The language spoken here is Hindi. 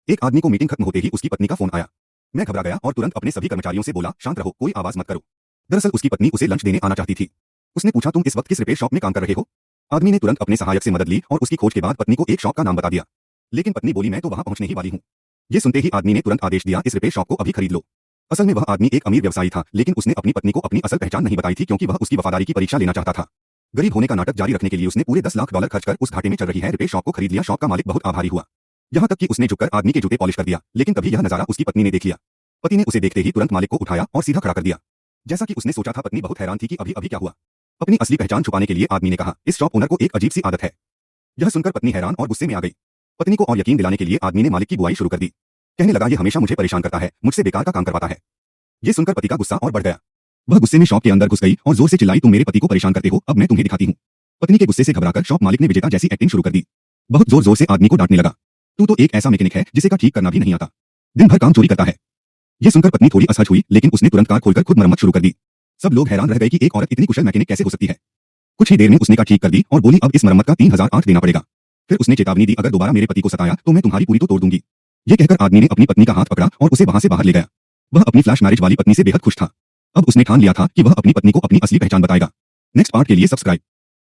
एक आदमी को मीटिंग खत्म होते ही उसकी पत्नी का फोन आया। मैं घबरा गया और तुरंत अपने सभी कर्मचारियों से बोला, शांत रहो, कोई आवाज मत करो। दरअसल उसकी पत्नी उसे लंच देने आना चाहती थी। उसने पूछा, तुम इस वक्त किस रिपेयर शॉप में काम कर रहे हो? आदमी ने तुरंत अपने सहायक से मदद ली और उसकी खोज के बाद पत्नी को एक शॉप का नाम बता दिया। लेकिन पत्नी बोली, मैं तो वहां पहुंचने ही वाली हूँ। ये सुनते ही आदमी ने तुरंत आदेश दिया, इस रिपेयर शॉप को अभी खरीद लो। असल में वह आदमी एक अमीर व्यवसायी था, लेकिन उसने अपनी पत्नी को अपनी असल पहचान नहीं बताई थी क्योंकि वह उसकी वफादारी की परीक्षा लेना चाहता था। गरीब होने का नाटक जारी रखने के लिए उसने पूरे 10 लाख डॉलर खर्च कर उस घाटे में चल रही है रिपेयर शॉप को खरीद लिया। शॉप का मालिक बहुत आभारी हुआ, यहाँ तक कि उसने झुककर आदमी के जूते पॉलिश कर दिया। लेकिन तभी यह नजारा उसकी पत्नी ने देख लिया। पति ने उसे देखते ही तुरंत मालिक को उठाया और सीधा खड़ा कर दिया। जैसा कि उसने सोचा था, पत्नी बहुत हैरान थी कि अभी अभी क्या हुआ। अपनी असली पहचान छुपाने के लिए आदमी ने कहा, इस शॉप ओनर को एक अजीब सी आदत है। यह सुनकर पत्नी हैरान और गुस्से में आ गई। पत्नी को और यकीन दिलाने के लिए आदमी ने मालिक की बुआई शुरू कर दी। कहने लगा, ये हमेशा मुझे परेशान करता है, मुझसे बेकार का काम करवाता है। ये सुनकर पति का गुस्सा और बढ़ गया। वह गुस्से में शॉप के अंदर घुस गई और जोर से चिल्लाई, तुम मेरे पति को परेशान करते हो, अब मैं तुम्हें दिखाती हूँ। पत्नी के गुस्से से घबराकर शॉप मालिक ने विजेता जैसी एक्टिंग शुरू कर दी। बहुत जोर जोर से आदमी को डांटने लगा, तू तो एक ऐसा मैकेनिक है जिसे का ठीक करना भी नहीं आता, दिन भर काम चोरी करता है। ये सुनकर पत्नी थोड़ी असहज हुई, लेकिन उसने तुरंत कार खोलकर खुद मरम्मत शुरू कर दी। सब लोग हैरान रह गए कि एक औरत इतनी कुशल मैकेनिक कैसे हो सकती है। कुछ ही देर में उसने कार ठीक कर दी और बोली, अब इस मरम्मत का 3008 देना पड़ेगा। फिर उसने चेतावनी दी, अगर दोबारा मेरे पति को सताया तो मैं तुम्हारी पूरी तो तोड़ दूंगी। ये कहकर आदमी ने अपनी पत्नी का हाथ पकड़ा और उसे वहां से बाहर ले गया। वह अपनी फ्लैश मैरिज वाली पत्नी से बेहद खुश था। अब उसने ठान लिया था कि वह अपनी पत्नी को अपनी असली पहचान बताएगा। नेक्स्ट पार्ट के लिए सब्सक्राइब